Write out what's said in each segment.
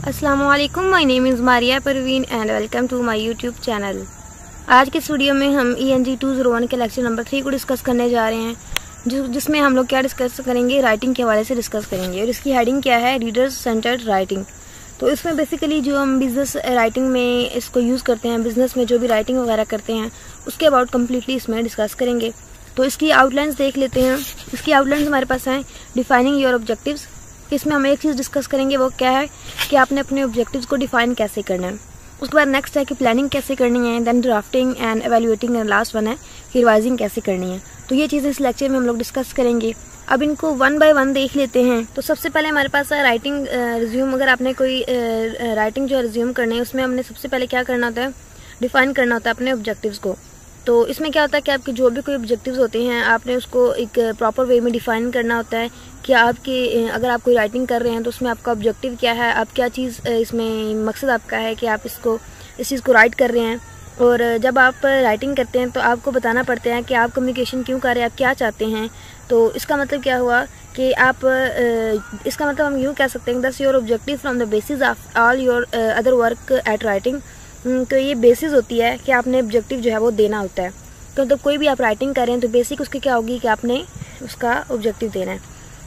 अस्सलामुअलैकुम, my name is Maria Parveen and welcome to my YouTube channel. आज के वीडियो में हम ENG 201 के लेक्चर नंबर 3 को डिस्कस करने जा रहे हैं, जिसमें हम लोग क्या डिस्कस करेंगे, राइटिंग के हवाले से डिस्कस करेंगे। और इसकी हेडिंग क्या है, रीडर्स सेंटर्ड राइटिंग। तो इसमें बेसिकली जो हम बिजनेस राइटिंग में इसको यूज़ करते हैं, बिजनेस में जो भी राइटिंग वगैरह करते हैं उसके अबाउट कम्प्लीटली इसमें डिस्कस करेंगे। तो इसकी आउटलाइंस देख लेते हैं। इसकी आउटलाइंस हमारे पास हैं, डिफाइनिंग योर ऑब्जेक्टिव्स। इसमें हम एक चीज़ डिस्कस करेंगे, वो क्या है कि आपने अपने ऑब्जेक्टिव्स को डिफाइन कैसे करना है। उसके बाद नेक्स्ट है कि प्लानिंग कैसे करनी है, then drafting and evaluating, and last one है कि रिवाइजिंग कैसे करनी है। तो ये चीज़ें इस लेक्चर में हम लोग डिस्कस करेंगे। अब इनको वन बाय वन देख लेते हैं। तो सबसे पहले हमारे पास है राइटिंग रिज्यूम। अगर आपने कोई राइटिंग जो है रिज्यूम करनी है, उसमें हमने सबसे पहले क्या करना होता है, डिफाइन करना होता है अपने ऑब्जेक्टिव्स को। तो इसमें क्या होता है कि आपके जो भी कोई ऑब्जेक्टिव्स होते हैं, आपने उसको एक प्रॉपर वे में डिफाइन करना होता है कि आपके अगर आप कोई राइटिंग कर रहे हैं तो उसमें आपका ऑब्जेक्टिव क्या है, आप क्या चीज़ इसमें मकसद आपका है कि आप इस चीज़ को राइट कर रहे हैं। और जब आप राइटिंग करते हैं तो आपको बताना पड़ता है कि आप कम्युनिकेशन क्यों कर रहे हैं, आप क्या चाहते हैं। तो इसका मतलब क्या हुआ कि आप इसका मतलब हम यूँ कह सकते हैं, दस your objective from the basis of all your other work at writing. तो ये बेसिस होती है कि आपने ऑब्जेक्टिव जो है वो देना होता है। तो मतलब कोई भी आप राइटिंग कर रहे हैं तो बेसिक उसकी क्या होगी कि आपने उसका ऑब्जेक्टिव देना है।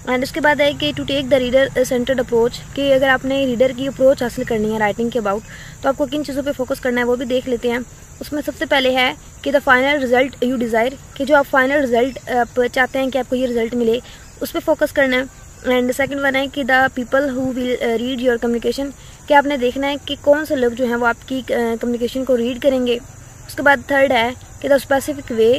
एंड उसके बाद है कि to take the reader centered approach, कि अगर आपने रीडर की अप्रोच हासिल करनी है राइटिंग के अबाउट, तो आपको किन चीज़ों पे फोकस करना है वो भी देख लेते हैं। उसमें सबसे पहले है कि the final result you desire, कि जो आप फाइनल रिजल्ट आप चाहते हैं कि आपको ये रिजल्ट मिले, उस पर फोकस करना है। एंड सेकंड वन है कि the people who will read your communication, कि आपने देखना है कि कौन से लोग जो हैं वो आपकी कम्युनिकेशन को रीड करेंगे। उसके बाद थर्ड है कि the specific way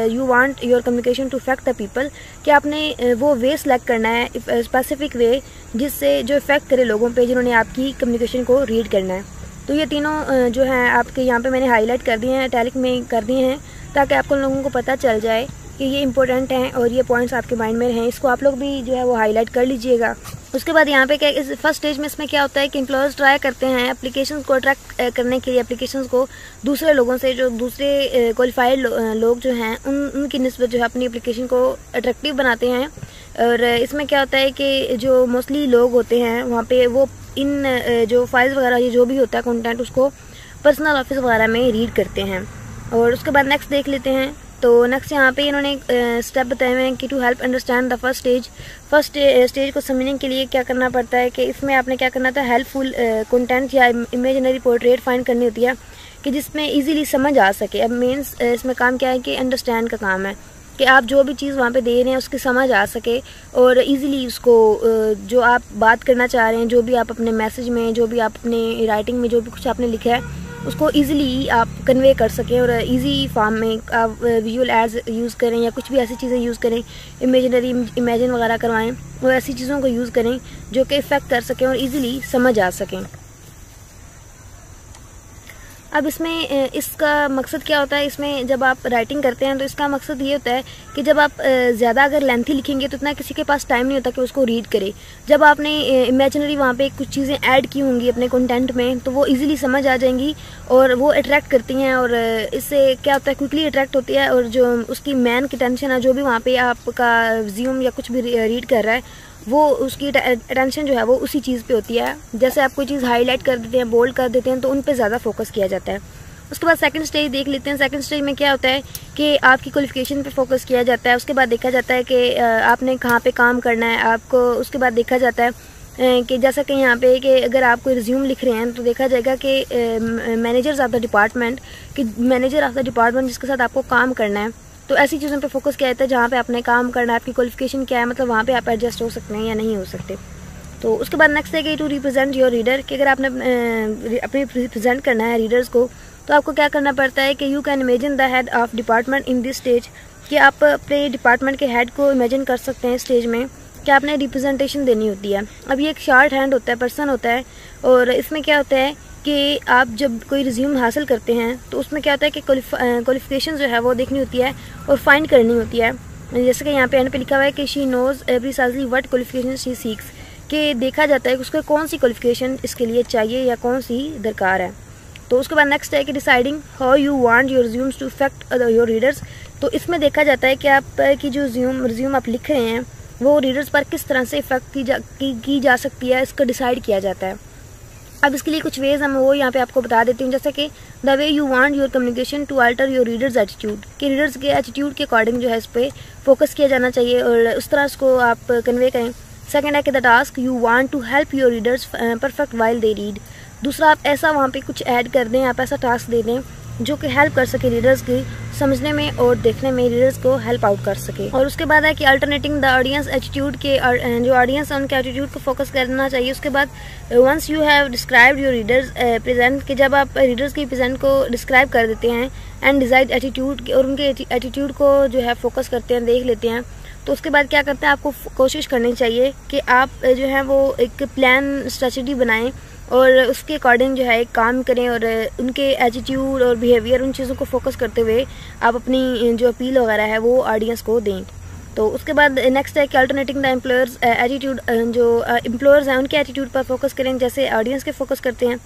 you want your communication to effect the people, कि आपने वो वे सेलेक्ट करना है, स्पेसिफिक वे जिससे जो इफेक्ट करे लोगों पे जिन्होंने आपकी कम्युनिकेशन को रीड करना है। तो ये तीनों जो हैं आपके यहाँ पे मैंने हाईलाइट कर दिए हैं, इटैलिक में कर दिए हैं, ताकि आपको लोगों को पता चल जाए कि ये इंपॉर्टेंट हैं और ये पॉइंट्स आपके माइंड में रहें। इसको आप लोग भी जो है वो हाईलाइट कर लीजिएगा। उसके बाद यहाँ पे क्या, इस फर्स्ट स्टेज में इसमें क्या होता है कि एम्प्लॉयर्स ट्राई करते हैं एप्लीकेशंस को अट्रैक्ट करने के लिए, एप्लीकेशंस को दूसरे लोगों से, जो दूसरे क्वालिफाइड लोग जो हैं उनकी निस्बत जो है अपनी एप्लीकेशन को अट्रैक्टिव बनाते हैं। और इसमें क्या होता है कि जो मोस्टली लोग होते हैं वहाँ पे वो इन जो फाइल्स वगैरह ये जो भी होता है कंटेंट, उसको पर्सनल ऑफिस वगैरह में रीड करते हैं। और उसके बाद नेक्स्ट देख लेते हैं। तो नेक्स्ट यहाँ पे इन्होंने स्टेप बताए हुए हैं कि to help understand the first stage को समझने के लिए क्या करना पड़ता है कि इसमें आपने क्या करना था, हेल्पफुल कंटेंट या इमेजिनरी पोर्ट्रेट फाइंड करनी होती है कि जिसमें इजीली समझ आ सके। अब मीन्स इसमें काम क्या है कि अंडरस्टैंड का काम है कि आप जो भी चीज़ वहाँ पे दे रहे हैं उसकी समझ आ सके और इजीली उसको जो आप बात करना चाह रहे हैं, जो भी आप अपने मैसेज में, जो भी आप अपने राइटिंग में जो भी कुछ आपने लिखा है, उसको इजीली आप कन्वे कर सकें। और इजी फॉर्म में आप विजुअल एड्स यूज़ करें या कुछ भी ऐसी चीज़ें यूज़ करें, इमेजिन वगैरह करवाएं, और ऐसी चीज़ों को यूज़ करें जो कि इफ़ेक्ट कर सकें और इजीली समझ आ सकें। अब इसमें इसका मकसद क्या होता है, इसमें जब आप राइटिंग करते हैं तो इसका मकसद ये होता है कि जब आप ज़्यादा अगर लेंथी लिखेंगे तो इतना किसी के पास टाइम नहीं होता कि उसको रीड करे। जब आपने इमेजिनरी वहाँ पे कुछ चीज़ें ऐड की होंगी अपने कंटेंट में, तो वो इजीली समझ आ जाएंगी और वो अट्रैक्ट करती हैं। और इससे क्या होता है, क्विकली अट्रैक्ट होती है, और जो उसकी मैन की टेंशन है, जो भी वहाँ पर आपका रिज्यूम या कुछ भी रीड कर रहा है, वो उसकी अटेंशन जो है वो उसी चीज़ पे होती है। जैसे आप कोई चीज़ हाईलाइट कर देते हैं, बोल्ड कर देते हैं, तो उन पे ज़्यादा फोकस किया जाता है। उसके बाद सेकंड स्टेज देख लेते हैं। सेकंड स्टेज में क्या होता है कि आपकी क्वालिफिकेशन पे फोकस किया जाता है। उसके बाद देखा जाता है कि आपने कहाँ पे काम करना है आपको। उसके बाद देखा जाता है कि जैसा कि यहाँ पे कि अगर आप कोई रिज्यूम लिख रहे हैं तो देखा जाएगा कि मैनेजर्स ऑफ द डिपार्टमेंट, कि मैनेजर ऑफ द डिपार्टमेंट जिसके साथ आपको काम करना है, तो ऐसी चीज़ों पे फोकस किया जाता है जहाँ पे आपने काम करना है, आपकी क्वालिफिकेशन क्या है, मतलब वहाँ पे आप एडजस्ट हो सकते हैं या नहीं हो सकते। तो उसके बाद नेक्स्ट है कि टू रिप्रेजेंट योर रीडर, कि अगर आपने अपने रिप्रेजेंट करना है रीडर्स को, तो आपको क्या करना पड़ता है कि you can imagine the head of department in this stage, कि आप अपने डिपार्टमेंट के हेड को इमेजिन कर सकते हैं स्टेज में कि आपने रिप्रेजेंटेशन देनी होती है। अब ये एक शॉर्ट हैंड होता है, पर्सन होता है, और इसमें क्या होता है कि आप जब कोई रिज्यूम हासिल करते हैं तो उसमें क्या होता है कि क्वालिफिकेशन जो है वो देखनी होती है और फाइंड करनी होती है। जैसे कि यहाँ पे एंड पे लिखा हुआ है कि she knows precisely what qualification she seeks, कि देखा जाता है कि उसको कौन सी क्वालिफिकेशन इसके लिए चाहिए या कौन सी दरकार है। तो उसके बाद नेक्स्ट है कि deciding how you want your resumes to effect your readers, तो इसमें देखा जाता है कि आप की जो रिज्यूम आप लिख रहे हैं वो रीडर्स पर किस तरह से इफेक्ट की जा सकती है, इसको डिसाइड किया जाता है। अब इसके लिए कुछ वेज हम वो यहाँ पे आपको बता देती हूँ, जैसे कि the way you want your communication to alter your readers attitude, कि रीडर्स के एटीट्यूड के अकॉर्डिंग जो है इस पर फोकस किया जाना चाहिए और उस तरह इसको आप कन्वे करें। सेकंड है कि the task you want to help your readers perfect while they read. दूसरा, आप ऐसा वहाँ पे कुछ ऐड कर दें, आप ऐसा टास्क दे दें जो कि हेल्प कर सके रीडर्स की समझने में और देखने में, रीडर्स को हेल्प आउट कर सके। और उसके बाद है कि अल्टरनेटिंग द ऑडियंस एटीट्यूड के, जो ऑडियंस है उनके एटीट्यूड को फोकस करना चाहिए। उसके बाद once you have described your readers present, कि जब आप रीडर्स की प्रेजेंट को डिस्क्राइब कर देते हैं एंड डिजाइड एटीट्यूड, और उनके एटीट्यूड को जो है फोकस करते हैं, देख लेते हैं, तो उसके बाद क्या करते हैं, आपको कोशिश करनी चाहिए कि आप जो है वो एक प्लान स्ट्रेटजी बनाएं और उसके अकॉर्डिंग जो है एक काम करें और उनके एटीट्यूड और बिहेवियर, उन चीज़ों को फोकस करते हुए आप अपनी जो अपील वगैरह है वो ऑडियंस को दें। तो उसके बाद नेक्स्ट है कि अल्टरनेटिंग द एम्प्लॉयर्स एटीट्यूड, जो एम्प्लॉयर्स हैं उनके एटीट्यूड पर फोकस करें जैसे ऑडियंस के फोकस करते हैं।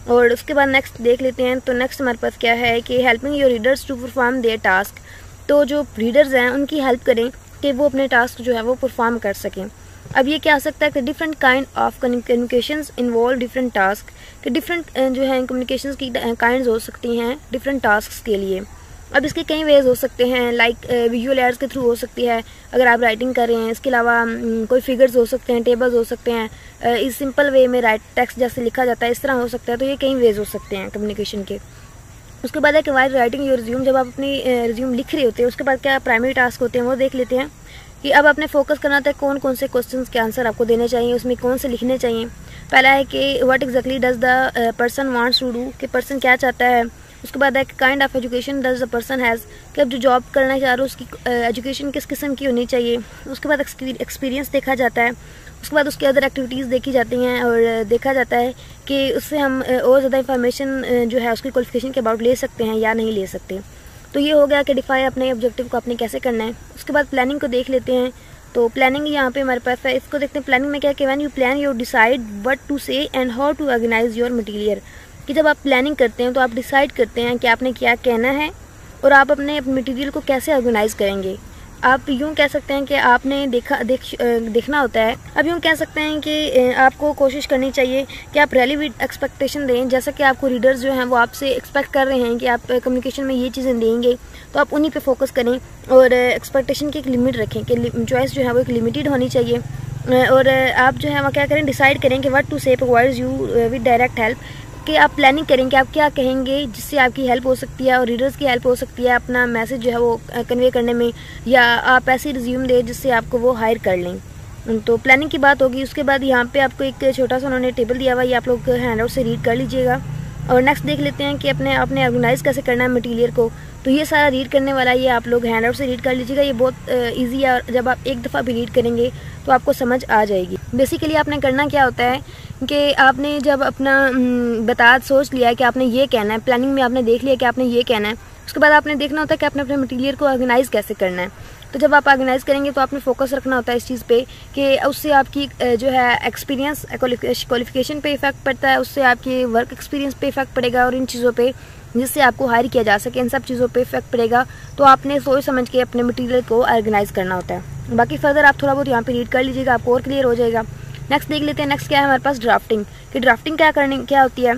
और उसके बाद नेक्स्ट देख लेते हैं, तो नेक्स्ट हमारे पास क्या है कि helping your readers to perform their task, तो जो रीडर्स हैं उनकी हेल्प करें कि वो अपने टास्क जो है वो परफॉर्म कर सकें। अब ये क्या हो सकता है कि different kind of communications involve different task, कि डिफरेंट जो है कम्युनिकेशंस की काइंड्स हो सकती हैं डिफरेंट टास्क के लिए। अब इसके कई वेज हो सकते हैं, लाइक विजुअल एड्स के थ्रू हो सकती है अगर आप राइटिंग कर रहे हैं। इसके अलावा कोई फिगर्स हो सकते हैं, टेबल्स हो सकते हैं, इस सिंपल वे में राइट टेक्स्ट जैसे लिखा जाता है इस तरह हो सकता है। तो ये कई वेज हो सकते हैं कम्युनिकेशन के। उसके बाद है कि वाइल राइटिंग योर रिज्यूम, जब आप अपनी रिज्यूम लिख रहे होते हैं उसके बाद क्या प्राइमरी टास्क होते हैं वो देख लेते हैं कि अब आपने फोकस करना था कौन कौन से क्वेश्चंस के आंसर आपको देने चाहिए, उसमें कौन से लिखने चाहिए। पहला है कि what exactly does the person wants to do, कि पर्सन क्या चाहता है। उसके बाद है कि kind of education does the person has, कि अब जो जॉब करना चाह रहे हो उसकी एजुकेशन किस किस्म की होनी चाहिए। उसके बाद एक्सपीरियंस देखा जाता है। उसके बाद उसके अदर एक्टिविटीज़ देखी जाती हैं और देखा जाता है कि उससे हम और ज़्यादा इंफॉर्मेशन जो है उसकी क्वालिफिकेशन के अबाउट ले सकते हैं या नहीं ले सकते। तो ये हो गया कि डिफाई अपने ऑब्जेक्टिव को आपने कैसे करना है। उसके बाद प्लानिंग को देख लेते हैं, तो प्लानिंग यहाँ पे हमारे पास है, इसको देखते हैं। प्लानिंग में क्या है कि when you plan you decide what to say and how to organise your material, कि जब आप प्लानिंग करते हैं तो आप डिसाइड करते हैं कि आपने क्या कहना है और आप अपने मटेरियल को कैसे ऑर्गेनाइज करेंगे। आप यूँ कह सकते हैं कि आपने देखना होता है। अब यूँ कह सकते हैं कि आपको कोशिश करनी चाहिए कि आप रेलेवेंट एक्सपेक्टेशन दें, जैसा कि आपको रीडर्स जो हैं वो आपसे एक्सपेक्ट कर रहे हैं कि आप कम्युनिकेशन में ये चीज़ें देंगे, तो आप उन्हीं पे फोकस करें और एक्सपेक्टेशन की एक लिमिट रखें कि चॉइस जो है वो एक लिमिटेड होनी चाहिए। और आप जो है वो क्या करें, डिसाइड करें कि व्हाट टू से provides you with direct help, कि आप प्लानिंग करें कि आप क्या कहेंगे जिससे आपकी हेल्प हो सकती है और रीडर्स की हेल्प हो सकती है अपना मैसेज जो है वो कन्वे करने में, या आप ऐसी रिज्यूम दें जिससे आपको वो हायर कर लें। तो प्लानिंग की बात होगी। उसके बाद यहाँ पे आपको एक छोटा सा उन्होंने टेबल दिया हुआ है, ये आप लोग हैंडआउट से रीड कर लीजिएगा। और नेक्स्ट देख लेते हैं कि आपने ऑर्गेनाइज कैसे करना है मटीरियल को। तो ये सारा रीड करने वाला ये आप लोग हैंडआउट से रीड कर लीजिएगा, ये बहुत ईजी है और जब आप एक दफ़ा भी रीड करेंगे तो आपको समझ आ जाएगी। बेसिकली आपने करना क्या होता है कि आपने जब अपना सोच लिया है कि आपने ये कहना है, प्लानिंग में आपने देख लिया कि आपने ये कहना है, उसके बाद आपने देखना होता है कि आपने अपने मटीरियल को ऑर्गेनाइज कैसे करना है। तो जब आप ऑर्गेनाइज करेंगे तो आपने फोकस रखना होता है इस चीज़ पे कि उससे आपकी जो है एक्सपीरियंस क्वालिफिकेशन पे इफेक्ट पड़ता है, उससे आपके वर्क एक्सपीरियंस पे इफेक्ट पड़ेगा और इन चीज़ों पे जिससे आपको हायर किया जा सके, इन सब चीज़ों पे इफेक्ट पड़ेगा। तो आपने सोच समझ के अपने मटीरियल को ऑर्गेनाइज करना होता है। बाकी फर्दर आप थोड़ा बहुत यहाँ पे रीड कर लीजिएगा, आपको और क्लियर हो जाएगा। नेक्स्ट देख लेते हैं, नेक्स्ट क्या है हमारे पास, ड्राफ्टिंग, कि ड्राफ्टिंग क्या होती है।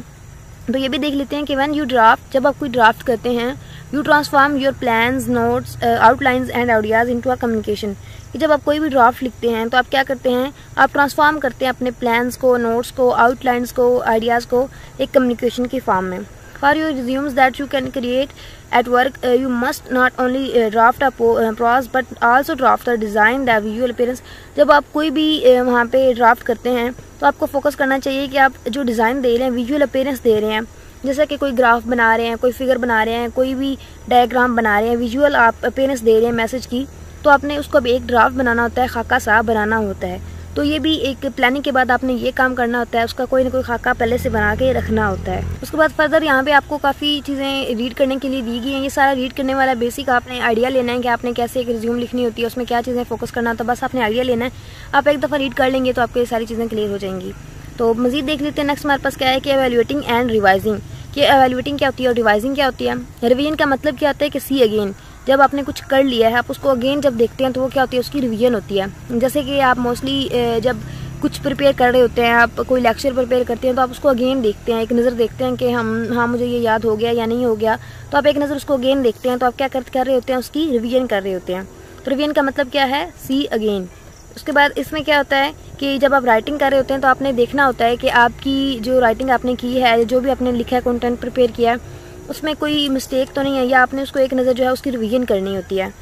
तो ये भी देख लेते हैं कि व्हेन यू ड्राफ्ट, जब आप कोई ड्राफ्ट करते हैं, you transform your plans, notes, outlines and ideas into a communication, कि जब आप कोई भी ड्राफ्ट लिखते हैं तो आप क्या करते हैं, आप ट्रांसफॉर्म करते हैं अपने प्लान्स को, नोट्स को, आउटलाइंस को, आइडियाज़ को एक कम्युनिकेशन की फॉर्म में। For your resumes that you can create at work you must not only draft a prose but also draft a design the visual appearance. जब आप कोई भी वहाँ पे ड्राफ्ट करते हैं तो आपको फोकस करना चाहिए कि आप जो डिज़ाइन दे रहे हैं, विजुअल अपीयरेंस दे रहे हैं, जैसे कि कोई ग्राफ बना रहे हैं, कोई फिगर बना रहे हैं, कोई भी डायग्राम बना रहे हैं, विजुअल आप अपीयरेंस दे रहे हैं मैसेज की, तो आपने उसको अब एक ड्राफ्ट बनाना होता है, खाका सा बनाना होता है। तो ये भी एक प्लानिंग के बाद आपने ये काम करना होता है, उसका कोई ना कोई खाका पहले से बना के रखना होता है। उसके बाद फर्दर यहाँ पे आपको काफ़ी चीज़ें रीड करने के लिए दी गई हैं। ये सारा रीड करने वाला बेसिक आपने आइडिया लेना है कि आपने कैसे एक रिज्यूम लिखनी होती है, उसमें क्या चीज़ें फोकस करना होता है, बस आपने आइडिया लेना है। आप एक दफ़ा रीड कर लेंगे तो आपको ये सारी चीज़ें क्लियर हो जाएंगी। तो मज़ीद देख लेते हैं, नेक्स्ट हमारे पास क्या है कि एवेल्युएटिंग एंड रिवाइजिंग, कि एवेल्युएटिंग क्या होती है और रिवाइजिंग क्या होती है। रिवीजन का मतलब क्या होता है कि सी अगेन, जब आपने कुछ कर लिया है आप उसको अगेन जब देखते हैं तो वो क्या होती है, उसकी रिवीजन होती है। जैसे कि आप मोस्टली जब कुछ प्रिपेयर कर रहे होते हैं, आप कोई लेक्चर प्रिपेयर करते हैं तो आप उसको अगेन देखते हैं, एक नज़र देखते हैं कि हाँ मुझे ये याद हो गया या नहीं हो गया, तो आप एक नज़र उसको अगेन देखते हैं। तो आप क्या कर रहे होते हैं, उसकी रिवीजन कर रहे होते हैं। तो रिवीजन का मतलब क्या है, सी अगेन। उसके बाद इसमें क्या होता है कि जब आप राइटिंग कर रहे होते हैं तो आपने देखना होता है कि आपकी जो राइटिंग आपने की है, जो भी आपने लिखा है, कंटेंट प्रिपेयर किया है, उसमें कोई मिस्टेक तो नहीं है, या आपने उसको एक नज़र जो है उसकी रिवीजन करनी होती है।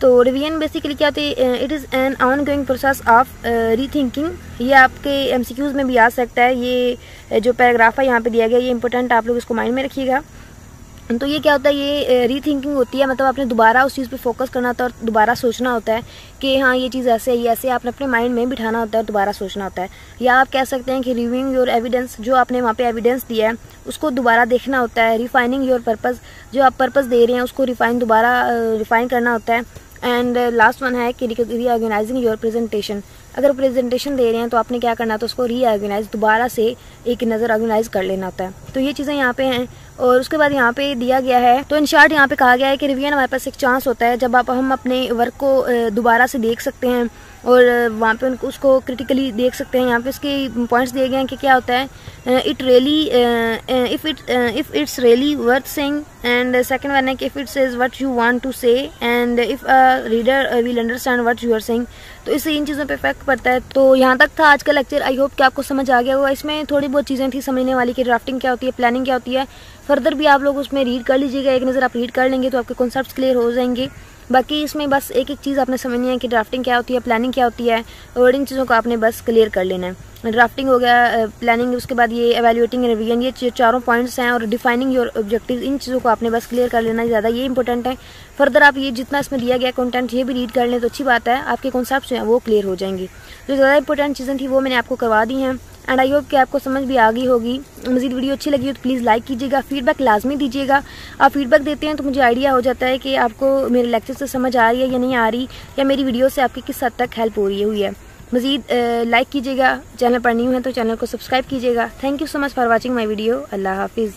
तो रिवीजन बेसिकली क्या होती है, it is an on going process of rethinking. ये आपके MCQs में भी आ सकता है। ये जो पैराग्राफ है यहाँ पे दिया गया, ये इंपॉर्टेंट, आप लोग इसको माइंड में रखिएगा। तो ये क्या होता है, ये रीथिंकिंग होती है, मतलब आपने दोबारा उस चीज़ पे फोकस करना होता है और दोबारा सोचना होता है कि हाँ ये चीज़ ऐसे है, ये ऐसे, आपने अपने माइंड में बिठाना होता है और दोबारा सोचना होता है। या आप कह सकते हैं कि रिव्यूइंग योर एविडेंस, जो आपने वहाँ पे एविडेंस दिया है उसको दोबारा देखना होता है। रिफाइनिंग योर पर्पज़, जो आप पर्पज़ दे रहे हैं उसको दोबारा रिफाइन करना होता है। एंड लास्ट वन है कि रीऑर्गेनाइजिंग योर प्रेजेंटेशन। अगर प्रेजेंटेशन दे रहे हैं तो आपने क्या करना है, तो उसको रीऑर्गेनाइज, दोबारा से एक नज़र ऑर्गेनाइज कर लेना होता है। तो ये चीज़ें यहाँ पे हैं। और उसके बाद यहाँ पे दिया गया है, तो इन शॉर्ट यहाँ पे कहा गया है कि रिवीजन हमारे पास एक चांस होता है जब हम अपने वर्क को दोबारा से देख सकते हैं और वहाँ पे उसको क्रिटिकली देख सकते हैं। यहाँ पे उसके पॉइंट्स दिए गए हैं कि क्या होता है, it really if it's really worth saying, and second one है कि if it says what you want to say, and if a reader will understand what you are saying. तो इससे इन चीज़ों पे इफेक्ट पड़ता है। तो यहाँ तक था आज का लेक्चर। आई होप कि आपको समझ आ गया होगा। इसमें थोड़ी बहुत चीज़ें थी समझने वाली कि ड्राफ्टिंग क्या होती है, प्लानिंग क्या होती है। फर्दर भी आप लोग उसमें रीड कर लीजिएगा, एक नज़र आप रीड कर लेंगे तो आपके कॉन्सेप्ट्स क्लियर हो जाएंगे। बाकी इसमें बस एक चीज़ आपने समझनी है कि ड्राफ्टिंग क्या होती है, प्लानिंग क्या होती है, और इन चीज़ों को आपने बस क्लियर कर लेना है। ड्राफ्टिंग हो गया, प्लानिंग, उसके बाद ये एवेल्युएटिंग, रिवीजन, ये चारों पॉइंट्स हैं, और डिफाइनिंग योर ऑब्जेक्टिव, इन चीज़ों को आपने बस क्लियर कर लेना, ज़्यादा ये इंपॉर्टेंट है। फर्दर आप ये जितना इसमें दिया गया कंटेंट ये भी रीड कर लें तो अच्छी बात है, आपके कॉन्सेप्ट्स जो हैं वो क्लियर हो जाएंगी। जो ज़्यादा इंपॉर्टेंट चीज़ें थी वो मैंने आपको करवा दी हैं। एंड आई होप कि आपको समझ भी आ गई होगी। मज़ीद वीडियो अच्छी लगी हो तो प्लीज़ लाइक कीजिएगा, फीडबैक लाजमी दीजिएगा। आप फीडबैक देते हैं तो मुझे आइडिया हो जाता है कि आपको मेरे लेक्चर से समझ आ रही है या नहीं आ रही, या मेरी वीडियो से आपकी किस हद तक हेल्प हो रही हुई है। मज़ीद लाइक कीजिएगा, चैनल पर न्यू है तो चैनल को सब्सक्राइब कीजिएगा। Thank you so much for watching my video. अल्लाह हाफिज़।